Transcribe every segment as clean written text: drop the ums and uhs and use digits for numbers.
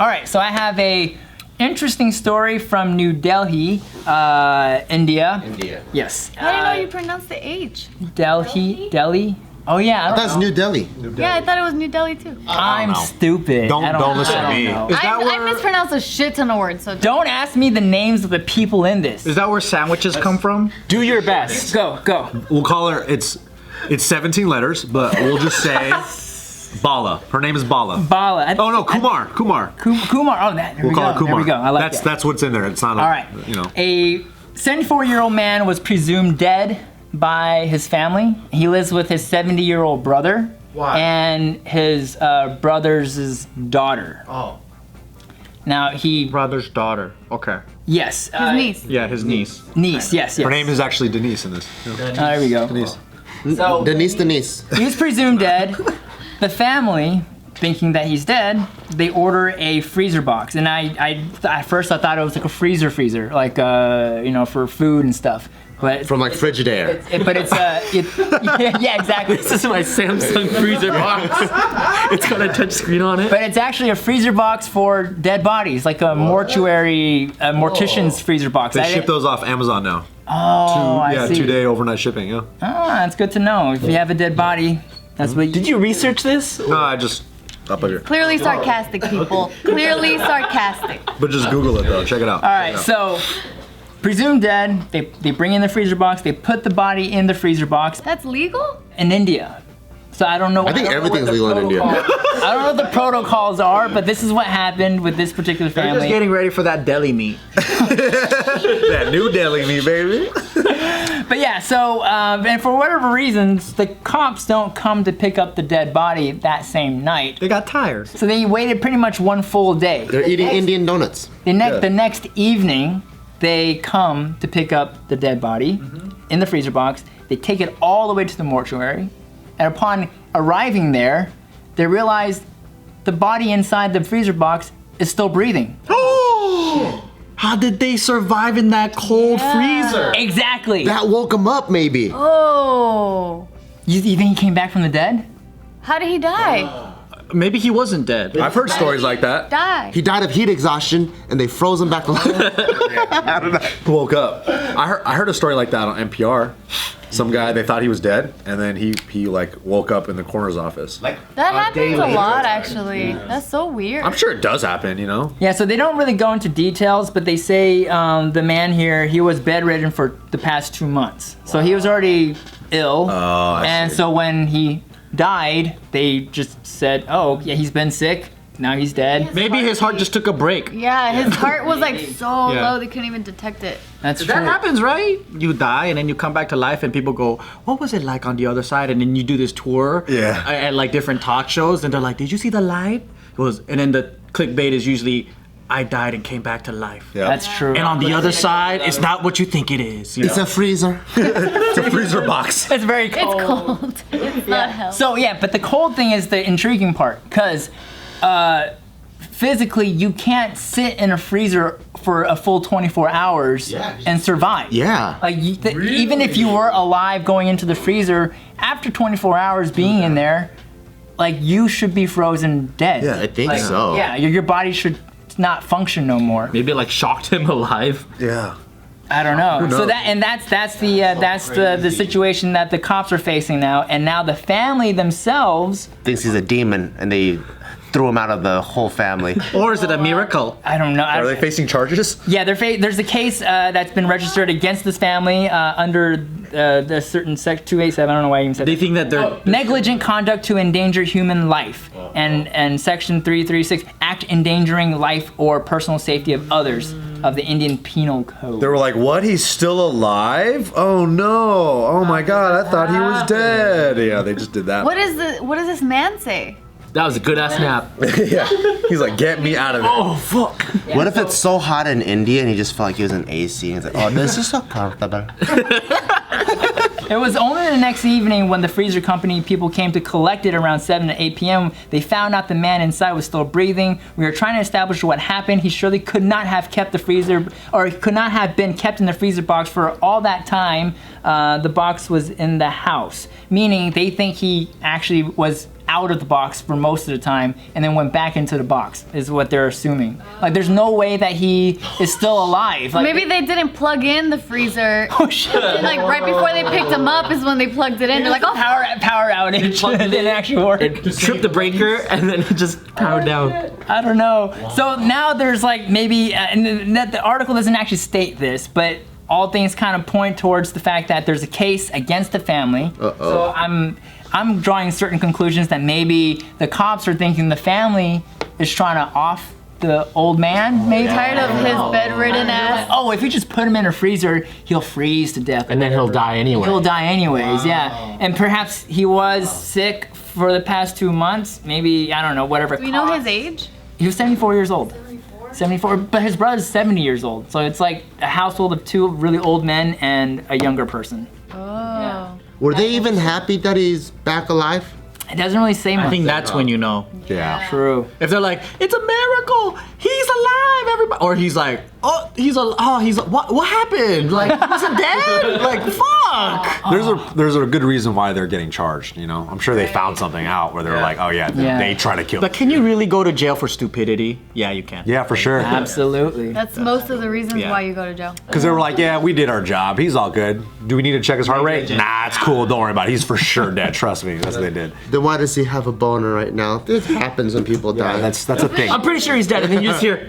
All right, so I have a interesting story from New Delhi, India. India. Yes. I didn't know you pronounced the H. Delhi. Oh yeah, I don't That's know. New Delhi. Yeah, I thought it was New Delhi too. I'm stupid. Don't listen to me. Is that I where? mispronounced a shit ton of words, so Don't ask me the names of the people in this. Is that where sandwiches come from? Do your best. Go. We'll call her. It's 17 letters, but we'll just say Bala. Her name is Bala. Bala. Oh no, Kumar. Kumar. Oh, that. There We'll we call go. her Kumar. There we go. I like that. That's what's in there. It's not. All right. You know. A 74-year-old man was presumed dead by his family. He lives with his 70-year-old brother and his brother's daughter. Oh. Now he. Brother's daughter. Okay. Yes. his niece. Yeah, his niece. Niece. Yes. Her name is actually Denise in this. There we go. Denise. So Denise. he's presumed dead. The family, thinking that he's dead, they order a freezer box, and I at first I thought it was like a freezer, like for food and stuff. But From like Frigidaire. yeah, exactly. This is my Samsung freezer box. It's got a touch screen on it. But it's actually a freezer box for dead bodies, like a mortician's freezer box. They ship those off Amazon now. Oh, I see. 2-day overnight shipping. Yeah. Oh, that's good to know. If you have a dead body, that's what. Did you research this? No, I just up here. Clearly sarcastic, people. Clearly sarcastic. But just Google it though. Check it out. All right, so presumed dead. They bring in the freezer box. They put the body in the freezer box That's legal? in India. So I don't know. I think don't know everything's what the legal in India. I don't know what the protocols are, but this is what happened with this particular They're just family. getting ready for that deli meat. That New Delhi me, baby. But yeah, so and for whatever reasons, the cops don't come to pick up the dead body that same night. They got tires. So they waited pretty much one full day. They're eating Indian donuts. The next evening, they come to pick up the dead body in the freezer box. They take it all the way to the mortuary. And upon arriving there, they realize the body inside the freezer box is still breathing. How did they survive in that cold freezer? Exactly. That woke him up, maybe. Oh. You think he came back from the dead? How did he die? Maybe he wasn't dead. I've heard stories like that. Die. He died of heat exhaustion, and they froze him back to life. I don't know. Woke up. I heard a story like that on NPR. Some guy, they thought he was dead, and then he like woke up in the coroner's office. That happens a lot, actually. That's so weird. I'm sure it does happen, you know. Yeah, so they don't really go into details, but they say the man here, he was bedridden for the past 2 months. So he was already ill. I see. So when he died, they just said, oh, yeah, he's been sick. Now he's dead. Maybe his heart just took a break. Yeah, his heart was like so Yeah. low they couldn't even detect it. That's true. That happens, right? You die and then you come back to life and people go, what was it like on the other side? And then you do this tour at like different talk shows and they're like, did you see the light? And then the clickbait is usually, I died and came back to life. Yeah. That's true. And on the other side, it's not what you think it is. You It's know? a freezer. It's a freezer box. It's very cold. It's cold. It's not hell. So yeah, but the cold thing is the intriguing part, because physically you can't sit in a freezer for a full 24 hours and survive. Yeah. Like even if you were alive going into the freezer, after 24 hours being in there, like you should be frozen dead. Yeah, I think Like, so. Yeah, your body should not function no more. Maybe it like shocked him alive. Yeah. I don't know. knows? So that's the situation that the cops are facing now, and now the family themselves. Thinks he's a demon, and they threw him out of the whole family. Or is it a miracle? I don't know. Are they facing charges? Yeah, there's a case that's been registered against this family under the certain sec 287. I don't know why I even said They that. think that they're Negligent conduct to endanger human life, and section 336, act endangering life or personal safety of others of the Indian Penal Code. They were like, what? He's still alive? Oh no. Oh my god, I thought he was dead. Yeah, they just did that. What does this man say? That was a good ass nap. Yeah. He's like, get me out of there. Oh fuck. What if it's so hot in India and he just felt like he was in AC and he's like, oh, this is so comfortable. It was only the next evening when the freezer company people came to collect it around 7 to 8 p.m. They found out the man inside was still breathing. We were trying to establish what happened. He surely could not have kept the freezer, or could not have been kept in the freezer box for all that time. The box was in the house, meaning they think he actually was out of the box for most of the time and then went back into the box is what they're assuming. Like there's no way that he is still alive. Like, Maybe they didn't plug in the freezer. oh shit. And like right before they picked him up is when they plugged it in. They're like, oh, Power outage. It didn't actually work. Tripped the breaker and then it just powered down. I don't know. So now there's like maybe, and the article doesn't actually state this, but all things kind of point towards the fact that there's a case against the family. So I'm drawing certain conclusions that maybe the cops are thinking the family is trying to off the old man, maybe. tired of his bedridden ass. Oh, if you just put him in a freezer, he'll freeze to death. And then he'll die anyway. He'll die anyways, yeah. And perhaps he was sick for the past 2 months. Maybe, I don't know, whatever. Do you know his age? He was 74 years old. 74, but his brother's 70 years old. So it's like a household of 2 really old men and a younger person. Oh. Were they even happy that he's back alive? It doesn't really say much. I think that's when you know. Yeah. True. If they're like, it's a miracle, he's alive, everybody, or he's like, what happened? Like, he wasn't dead? Like, fuck. There's a good reason why they're getting charged. You know, I'm sure they found something out where they're like, oh yeah, they try to kill. But can you really go to jail for stupidity? Yeah, you can. Yeah, for sure. Absolutely. That's most of the reasons why you go to jail. Because they were like, yeah, we did our job. He's all good. Do we need to check his heart rate? Nah, it's cool. Don't worry about it. He's for sure dead. Trust me. That's what they did. Then why does he have a boner right now? This happens when people die. That's a thing. I'm pretty sure he's dead, and then you just hear.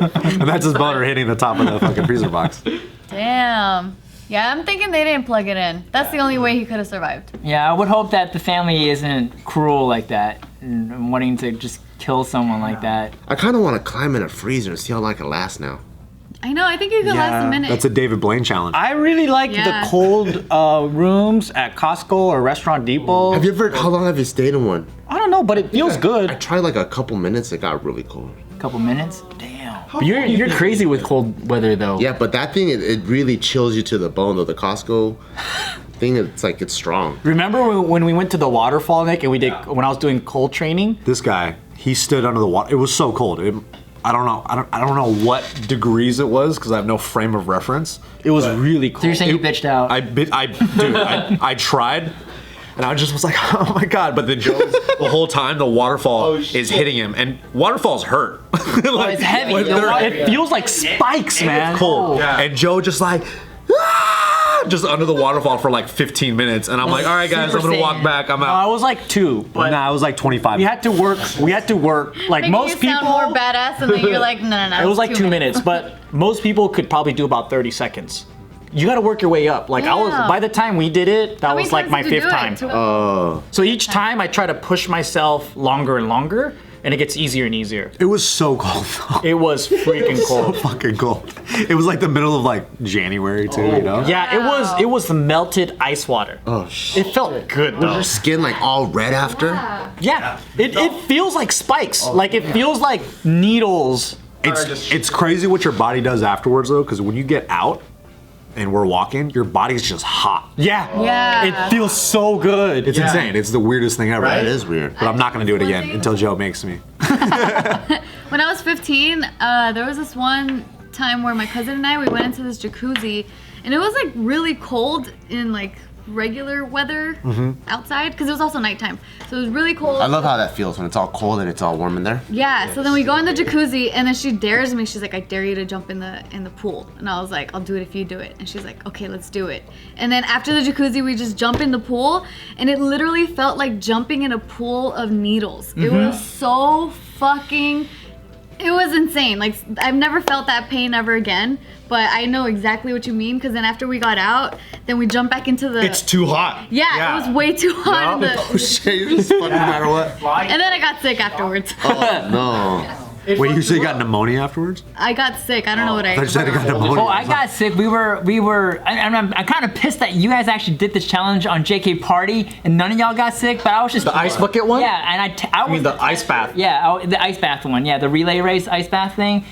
And that's his boner hitting the top of the fucking freezer box. Damn. Yeah, I'm thinking they didn't plug it in. That's the only way he could have survived. Yeah, I would hope that the family isn't cruel like that and wanting to just kill someone like that. I kind of want to climb in a freezer and see how long it can last now. I know, I think you could last a minute. That's a David Blaine challenge. I really like the cold rooms at Costco or Restaurant Depot. How long have you stayed in one? I don't know, but it feels good. I tried like a couple minutes, it got really cold. Couple minutes? Damn. You're crazy with cold weather though. Yeah, but that thing, it really chills you to the bone though. The Costco thing, it's strong. Remember when we went to the waterfall, Nick, and when I was doing cold training? This guy, he stood under the water. It was so cold. I don't know what degrees it was because I have no frame of reference. It was really cold. So you're saying you bitched out? I tried. And I just was like, oh my God. But then Joe's, the whole time, the waterfall is hitting him. And waterfalls hurt. Like, it's heavy. It feels like spikes, man. Cold. Yeah. And Joe just like, just under the waterfall for like 15 minutes. And I'm like, all right, guys, I'm going to walk back. I'm out. I was like 2. But I was like 25. We had to work. Like Making most you people. sound more badass, and then you're like, no. It was like 2 minutes. But most people could probably do about 30 seconds. You got to work your way up. Like by the time we did it, that was like my 5th time. So each time I try to push myself longer and longer, and it gets easier and easier. It was so cold though. It was freaking cold. So fucking cold. It was like the middle of like January too, you know? Yeah, it was the melted ice water. Oh shit. It felt good though. Was your skin like all red after? Yeah. It feels like spikes. Like it feels like needles. It's crazy what your body does afterwards though, because when you get out and we're walking, your body's just hot. Yeah. It feels so good. It's insane. It's the weirdest thing ever. Right? It is weird. But I'm not gonna do it again until Joe makes me. When I was 15, there was this one time where my cousin and I, we went into this jacuzzi, and it was like really cold in like regular weather outside, because it was also nighttime, so it was really cold. I love how that feels when it's all cold and it's all warm in there. Yeah, so then we go in the jacuzzi, and then she dares me. She's like, I dare you to jump in the pool. And I was like, I'll do it if you do it. And she's like, okay, let's do it. And then after the jacuzzi, we just jump in the pool, and it literally felt like jumping in a pool of needles. It was so fucking, it was insane. Like, I've never felt that pain ever again, but I know exactly what you mean, because then after we got out, then we jumped back into the... It's too hot. Yeah, it was way too hot. In the, Oh shit, you're just fucking no matter what. and then I got sick afterwards. Oh no. Wait, you said you got pneumonia afterwards? I got sick. I don't know what I I said I got pneumonia. Oh, I got sick. I'm kind of pissed that you guys actually did this challenge on JK Party and none of y'all got sick, but I was just... The ice bucket one? Yeah, and I mean the ice bath. Yeah, the ice bath one. Yeah, the relay race ice bath thing.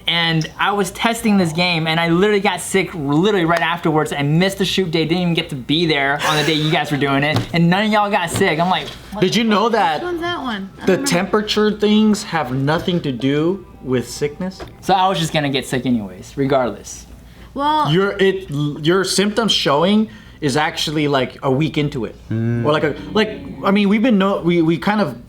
And I was testing this game, and I literally got sick literally right afterwards. I missed the shoot day, didn't even get to be there on the day you guys were doing it, and none of y'all got sick. I'm like, what? Did you know that Which one's that one? the temperature things have nothing to do with sickness? So I was just gonna get sick anyways, regardless. Well, Your symptoms showing is actually like a week into it, or I mean, we kind of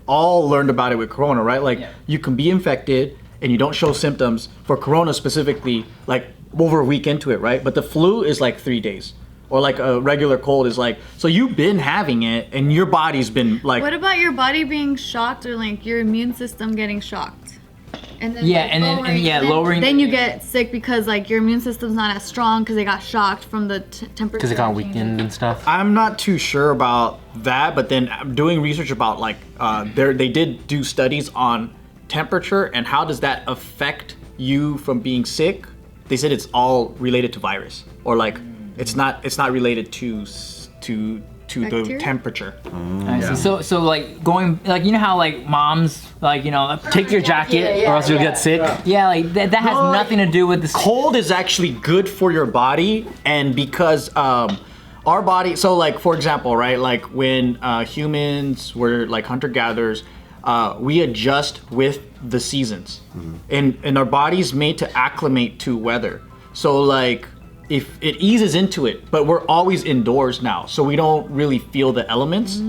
all learned about it with Corona, right? Like you can be infected and you don't show symptoms for Corona specifically, like over a week into it, right? But the flu is like 3 days. Or like a regular cold is like, so you've been having it and your body's been like. What about your body being shocked or like your immune system getting shocked? And then lowering. Then you get sick because like your immune system's not as strong because they got shocked from the temperature. Because it got weakened and stuff. I'm not too sure about that, but then I'm doing research about like, they did do studies on temperature and how does that affect you from being sick. They said it's all related to virus or like. It's not related to the temperature. I see. So like going like you know how like moms like take your jacket or else you'll get sick. Yeah, like that has nothing to do with the cold is actually good for your body, and because our body. So like for example, right? Like when humans were like hunter gatherers, we adjust with the seasons, and our body's made to acclimate to weather. So like. If it eases into it, but we're always indoors now, so we don't really feel the elements.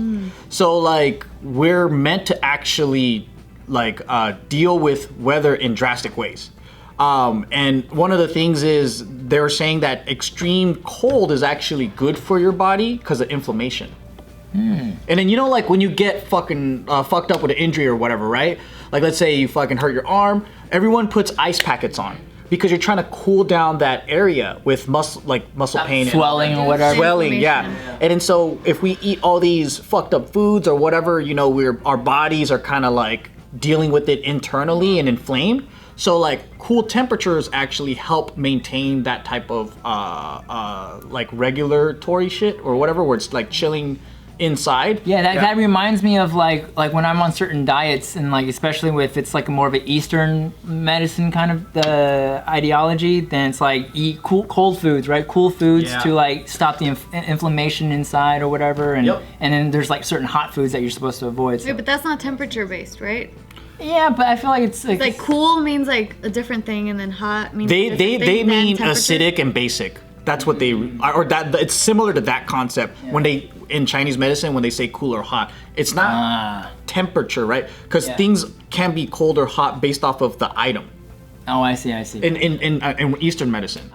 So like we're meant to actually like deal with weather in drastic ways. And one of the things is they were saying that extreme cold is actually good for your body because of inflammation. And then like when you get fucking fucked up with an injury or whatever, right? Like let's say you fucking hurt your arm, everyone puts ice packets on. Because you're trying to cool down that area with muscle pain, swelling or whatever. Swelling, yeah. And then so if we eat all these fucked up foods or whatever, our bodies are kind of like dealing with it internally and inflamed. So like cool temperatures actually help maintain that type of like regulatory shit or whatever, where it's like chilling inside. Yeah, that reminds me of like when I'm on certain diets and like especially if it's like more of an Eastern medicine kind of the ideology, then it's like eat cold foods, right? Cool foods to like stop the inflammation inside or whatever, and then there's like certain hot foods that you're supposed to avoid. So. Yeah, but that's not temperature based, right? Yeah, but I feel like it's like cool means like a different thing, and then hot means they mean acidic and basic. That's what they or that it's similar to that concept when they in Chinese medicine when they say cool or hot. It's not temperature, right? Because things can be cold or hot based off of the item. Oh, I see. In Eastern medicine.